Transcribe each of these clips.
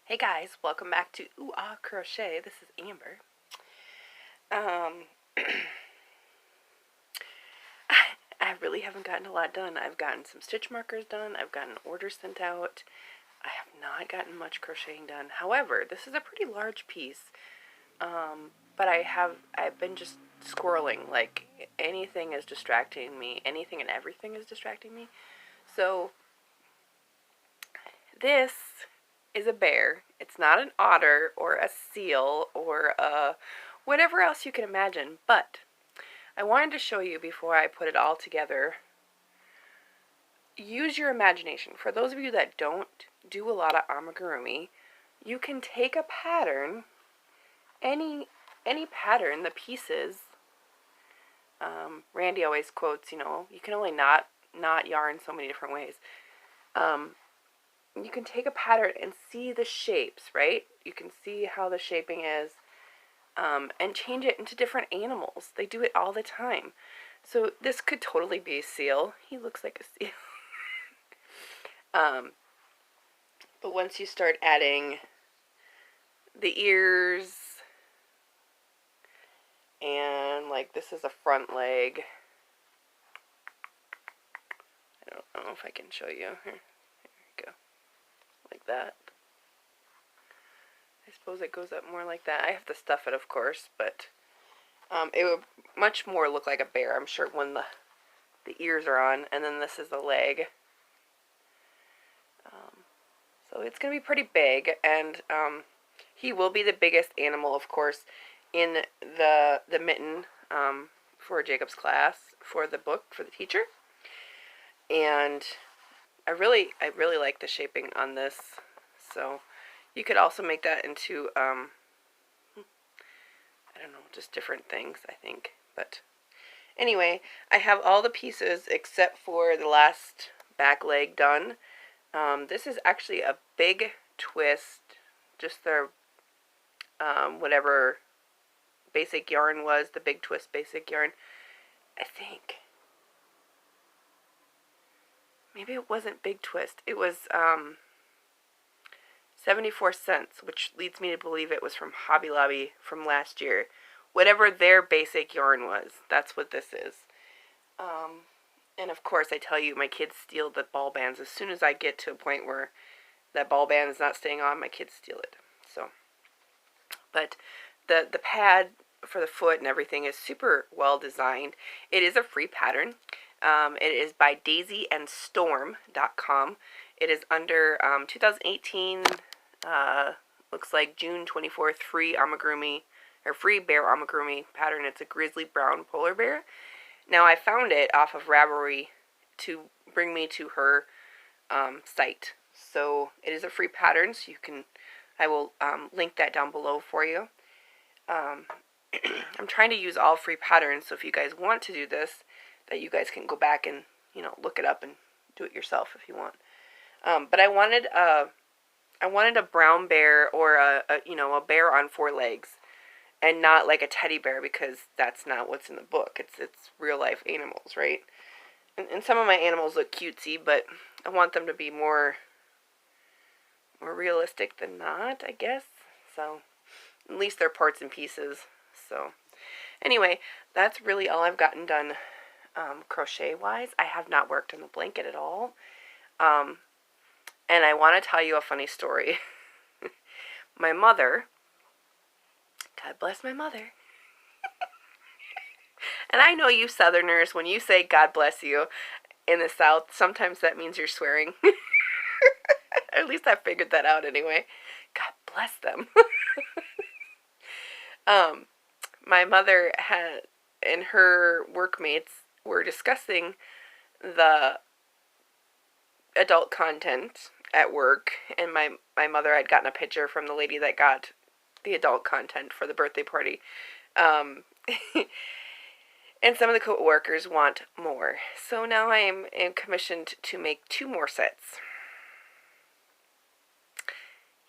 Hey guys, welcome back to Ooh Aah Crochet. This is Amber. I really haven't gotten a lot done. I've gotten some stitch markers done. I've gotten orders sent out. I have not gotten much crocheting done. However, this is a pretty large piece. But I've been just squirreling. Like, anything is distracting me. Anything and everything is distracting me. So, this is a bear. It's not an otter or a seal or whatever else you can imagine, but I wanted to show you before I put it all together. Use your imagination. For those of you that don't do a lot of amigurumi, you can take a pattern, any pattern, the pieces. Randy always quotes, you can only knot yarn so many different ways. You can take a pattern and see the shapes, right? You can see how the shaping is, and change it into different animals. They do it all the time. So this could totally be a seal. He looks like a seal. But once you start adding the ears, and like this is a front leg. I don't know if I can show you. Here we go. Like that. I suppose it goes up more like that. I have to stuff it, of course, but it would much more look like a bear, I'm sure, when the ears are on. And then this is the leg. So it's going to be pretty big, and he will be the biggest animal, of course, in the mitten for Jacob's class, for the book, for the teacher. And I really like the shaping on this. So you could also make that into, I don't know, just different things, I think. But anyway, I have all the pieces except for the last back leg done. This is actually a big twist, just the, whatever basic yarn was, the big twist basic yarn, I think. Maybe it wasn't big twist. It was 74 cents, which leads me to believe it was from Hobby Lobby from last year. Whatever their basic yarn was, that's what this is. And of course, I tell you, my kids steal the ball bands. As soon as I get to a point where that ball band is not staying on, my kids steal it. So, but the pad for the foot and everything is super well designed. It is a free pattern. It is by Daisyandstorm.com. It is under 2018, looks like June 24th, free amigurumi, or free bear amigurumi pattern. It's a grizzly brown polar bear. Now, I found it off of Ravelry to bring me to her site. So it is a free pattern, so you can, I will link that down below for you. I'm trying to use all free patterns, so if you guys want to do this, that you guys can go back and, look it up and do it yourself if you want. But I wanted a brown bear, or a bear on 4 legs, and not like a teddy bear, because that's not what's in the book. It's real life animals, right? And some of my animals look cutesy, but I want them to be more realistic than not, I guess. So at least they're parts and pieces. So anyway, that's really all I've gotten done crochet wise. I have not worked on the blanket at all. And I want to tell you a funny story. My mother, God bless my mother. And I know you Southerners, when you say God bless you in the South, sometimes that means you're swearing. At least I figured that out anyway. God bless them. My mother and her workmates were discussing the adult content at work, and my mother had gotten a picture from the lady that got the adult content for the birthday party. And some of the co-workers want more. So now I am commissioned to make 2 more sets.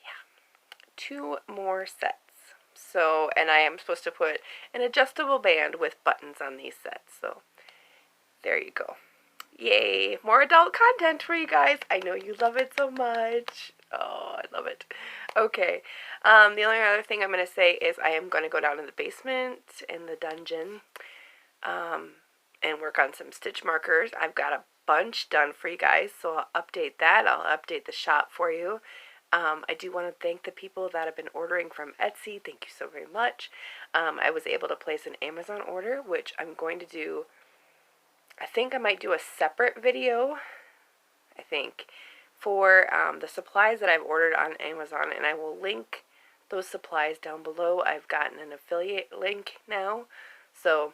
Yeah, 2 more sets. So, and I am supposed to put an adjustable band with buttons on these sets. So, there you go. Yay, more adult content for you guys. I know you love it so much. Oh, I love it. Okay, the only other thing I'm going to say is I am going to go down to the basement in the dungeon and work on some stitch markers. I've got a bunch done for you guys, so I'll update that. I'll update the shop for you. I do want to thank the people that have been ordering from Etsy. Thank you so very much. I was able to place an Amazon order, which I'm going to do. I think I might do a separate video, I think, for the supplies that I've ordered on Amazon, and I will link those supplies down below. I've gotten an affiliate link now, so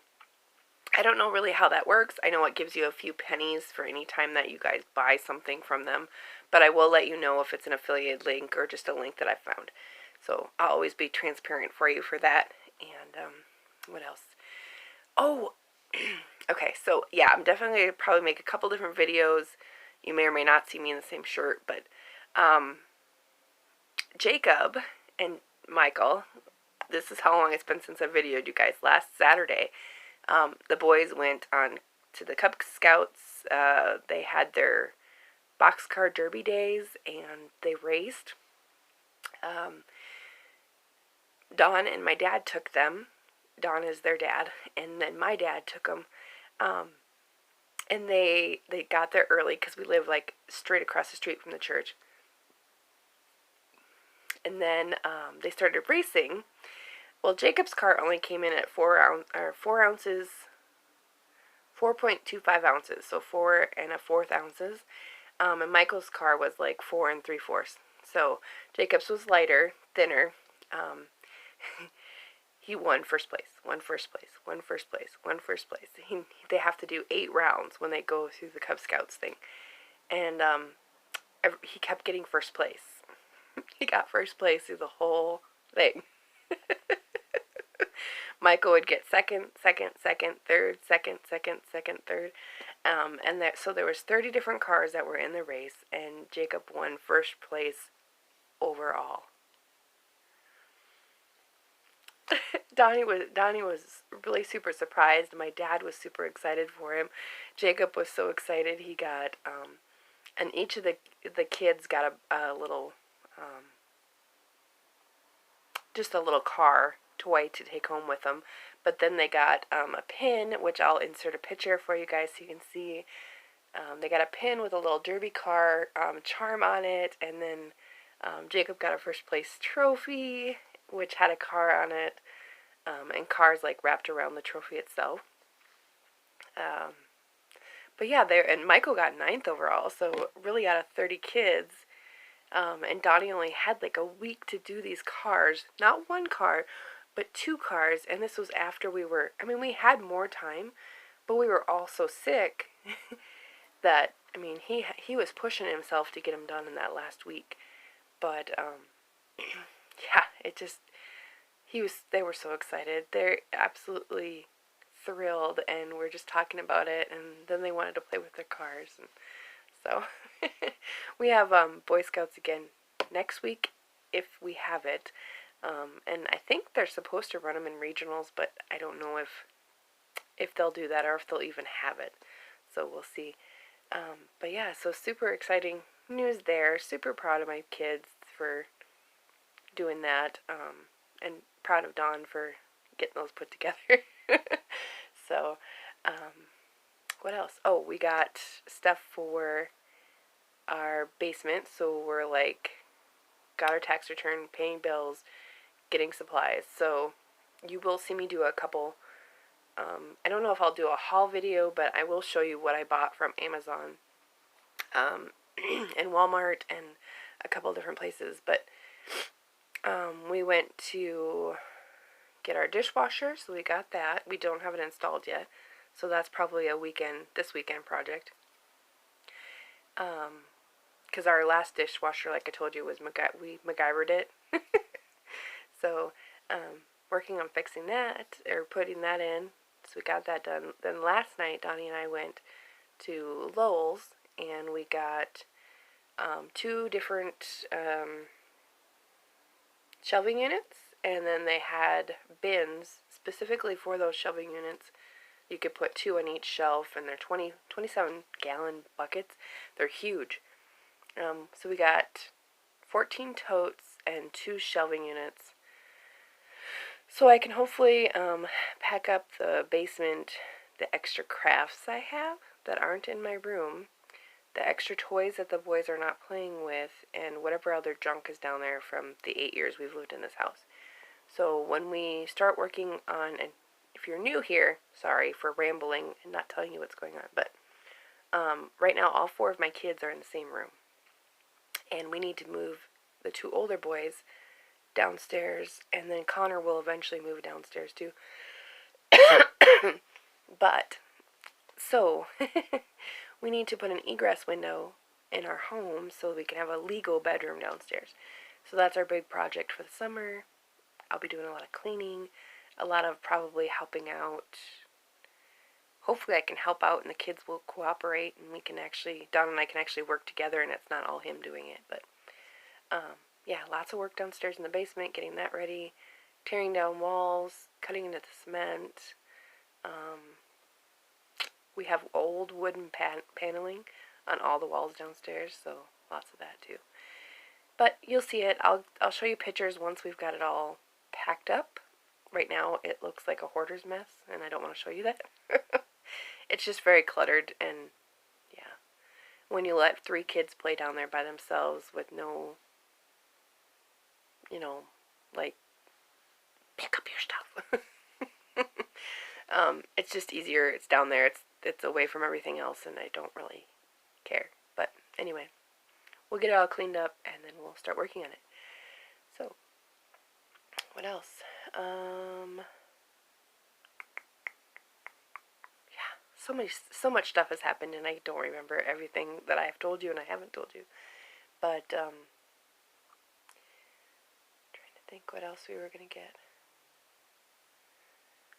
I don't know really how that works. I know it gives you a few pennies for any time that you guys buy something from them, but I will let you know if it's an affiliate link or just a link that I found. So I'll always be transparent for you for that. And what else? Oh, okay, so yeah, I'm definitely going to probably make a couple different videos. You may or may not see me in the same shirt, but Jacob and Michael, this is how long it's been since I videoed you guys. Last Saturday, the boys went on to the Cub Scouts. They had their boxcar derby days, and they raced. Don and my dad took them. Don is their dad, and then my dad took them. And they got there early because we live like straight across the street from the church. And then they started racing. Well, Jacob's car only came in at 4 ounces, 4.25 ounces, so 4 1/4 ounces. And Michael's car was like 4 3/4. So Jacob's was lighter, thinner. He won first place, won first place, won first place, won first place. They have to do 8 rounds when they go through the Cub Scouts thing. And he kept getting first place. He got first place through the whole thing. Michael would get second, third, second, third. So there was 30 different cars that were in the race, and Jacob won first place overall. Donnie was really super surprised. My dad was super excited for him. Jacob was so excited. He got and each of the kids got a little just a little car toy to take home with them. But then they got a pin, which I'll insert a picture for you guys so you can see. They got a pin with a little derby car charm on it, and then Jacob got a first place trophy, which had a car on it, and cars like wrapped around the trophy itself. But yeah, and Michael got 9th overall, so really out of 30 kids. And Donnie only had like a week to do these cars. Not one car, but 2 cars. And this was after we had more time, but we were all so sick that, he was pushing himself to get them done in that last week. But, yeah, they were so excited. They're absolutely thrilled, and we're just talking about it, and then they wanted to play with their cars, and so we have Boy Scouts again next week if we have it, and I think they're supposed to run them in regionals, but I don't know if they'll do that or if they'll even have it, so we'll see. But yeah, so super exciting news there. Super proud of my kids for doing that, and proud of Dawn for getting those put together. So, what else? Oh, we got stuff for our basement, so we're got our tax return, paying bills, getting supplies. So you will see me do a couple, I don't know if I'll do a haul video, but I will show you what I bought from Amazon, and Walmart, and a couple different places. But we went to get our dishwasher, so we got that. We don't have it installed yet, so that's probably this weekend project. Because our last dishwasher, like I told you, we MacGyvered it. So, working on fixing that, or putting that in, so we got that done. Then last night, Donnie and I went to Lowell's, and we got 2 different shelving units, and then they had bins specifically for those shelving units You could put 2 on each shelf, and they're 27-gallon buckets. They're huge. So we got 14 totes and 2 shelving units. So I can hopefully pack up the basement, the extra crafts I have that aren't in my room, the extra toys that the boys are not playing with, and whatever other junk is down there from the 8 years we've lived in this house. So when we start working on, and if you're new here, sorry for rambling and not telling you what's going on, but right now all 4 of my kids are in the same room. And we need to move the 2 older boys downstairs, and then Connor will eventually move downstairs too. But, so, we need to put an egress window in our home so we can have a legal bedroom downstairs. So that's our big project for the summer. I'll be doing a lot of cleaning, a lot of probably helping out. Hopefully I can help out and the kids will cooperate and we can actually, Don and I can actually work together and it's not all him doing it. But, yeah, lots of work downstairs in the basement, getting that ready, tearing down walls, cutting into the cement. We have old wooden paneling on all the walls downstairs, so lots of that too. But you'll see it. I'll show you pictures once we've got it all packed up. Right now it looks like a hoarder's mess, and I don't want to show you that. It's just very cluttered, and yeah. When you let 3 kids play down there by themselves with no, you know, like, pick up your stuff. It's just easier. It's down there. It's away from everything else, and I don't really care. But anyway, we'll get it all cleaned up, and then we'll start working on it. So, what else? Yeah, so much stuff has happened, and I don't remember everything that I have told you and I haven't told you. But, trying to think what else we were going to get.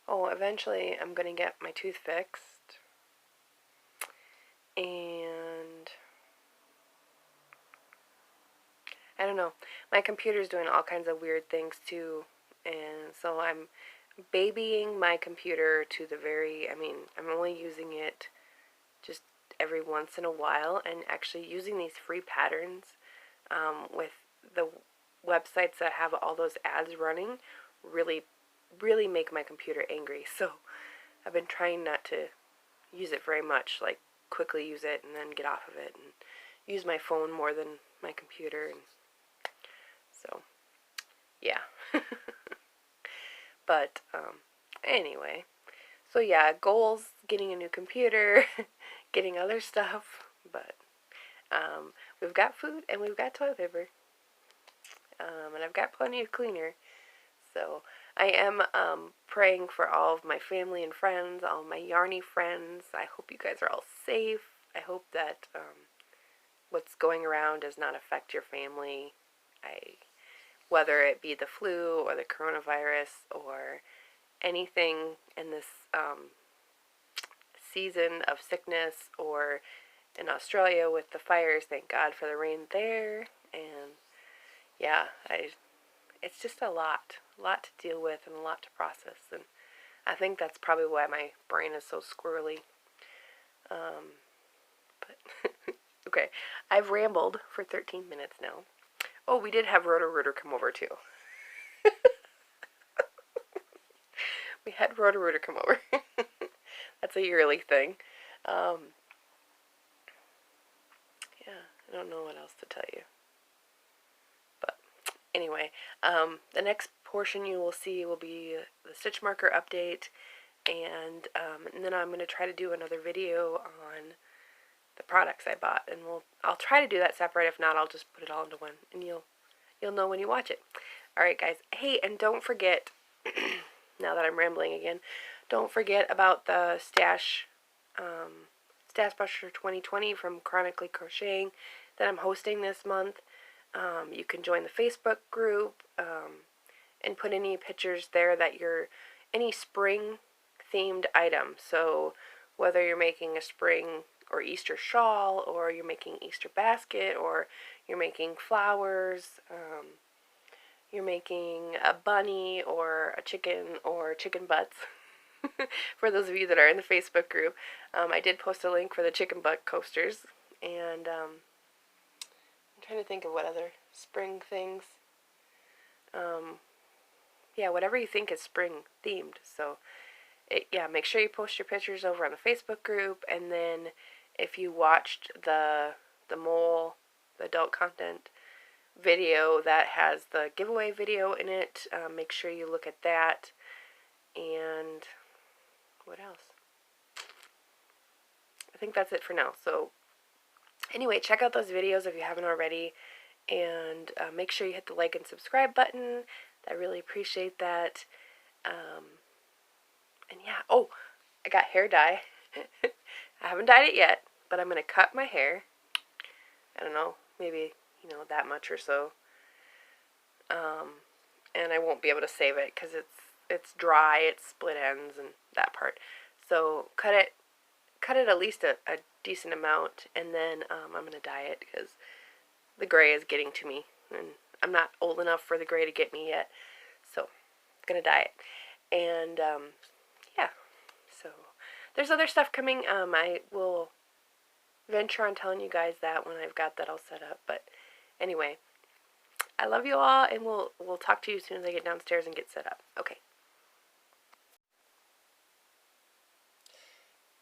Oh, eventually I'm going to get my tooth fixed. And I don't know. My computer's doing all kinds of weird things too. And so I'm babying my computer to the very, I'm only using it just every once in a while, and actually using these free patterns with the websites that have all those ads running really make my computer angry. So I've been trying not to use it very much, like quickly use it and then get off of it, and use my phone more than my computer. And so yeah. But anyway, so yeah, goals: getting a new computer, getting other stuff. But we've got food and we've got toilet paper, and I've got plenty of cleaner. So I am praying for all of my family and friends, all of my yarny friends. I hope you guys are all safe. I hope that what's going around does not affect your family. Whether it be the flu or the coronavirus or anything in this season of sickness, or in Australia with the fires, thank God for the rain there. And yeah, it's just a lot to deal with and a lot to process, and I think that's probably why my brain is so squirrely. But okay, I've rambled for 13 minutes now. Oh, we did have Roto-Rooter come over too. We had Roto-Rooter come over. That's a yearly thing. Yeah, I don't know what else to tell you. But anyway, the next portion you will see will be the stitch marker update, and then I'm going to try to do another video on the products I bought, and I'll try to do that separate. If not, I'll just put it all into one, and you'll know when you watch it. Alright guys, hey, and don't forget, now that I'm rambling again, don't forget about the Stash Busher 2020 from Chronically Crocheting that I'm hosting this month. You can join the Facebook group and put any pictures there that any spring themed item. So whether you're making a spring or Easter shawl, or you're making Easter basket, or you're making flowers, you're making a bunny or a chicken or chicken butts. for those of you that are in the Facebook group. I did post a link for the chicken butt coasters, and I'm trying to think of what other spring things. Yeah, whatever you think is spring themed. So, yeah, make sure you post your pictures over on the Facebook group, and then if you watched the mole, the adult content video that has the giveaway video in it, make sure you look at that. And what else? I think that's it for now. So anyway, check out those videos if you haven't already, and make sure you hit the like and subscribe button. I really appreciate that. And yeah, oh, I got hair dye. I haven't dyed it yet, but I'm going to cut my hair. I don't know, maybe, that much or so. And I won't be able to save it because it's dry, it's split ends and that part. So cut it at least a decent amount, and then I'm going to dye it because the gray is getting to me, and I'm not old enough for the gray to get me yet. So I'm going to dye it. And yeah, so there's other stuff coming. I will venture on telling you guys that when I've got that all set up. But anyway, I love you all, and we'll talk to you as soon as I get downstairs and get set up. Okay.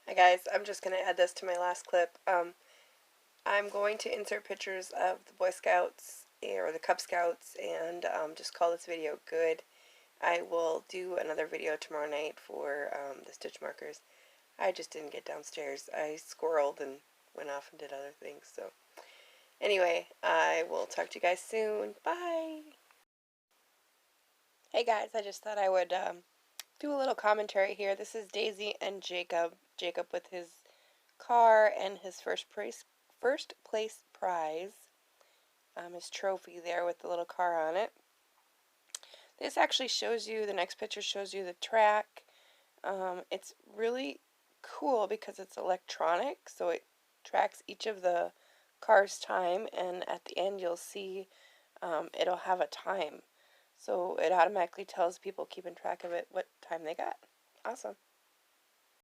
Hi guys, I'm just going to add this to my last clip. I'm going to insert pictures of the Boy Scouts or the Cub Scouts, and just call this video good. I will do another video tomorrow night for the stitch markers. I just didn't get downstairs. I squirreled and went off and did other things. So anyway, I will talk to you guys soon. Bye! Hey guys, I just thought I would do a little commentary here. This is Daisy and Jacob. Jacob with his car and his first place prize. His trophy there with the little car on it. This actually shows you, the next picture shows you the track. It's really cool because it's electronic, so it tracks each of the car's time, and at the end you'll see it'll have a time. So it automatically tells people keeping track of it what time they got. Awesome.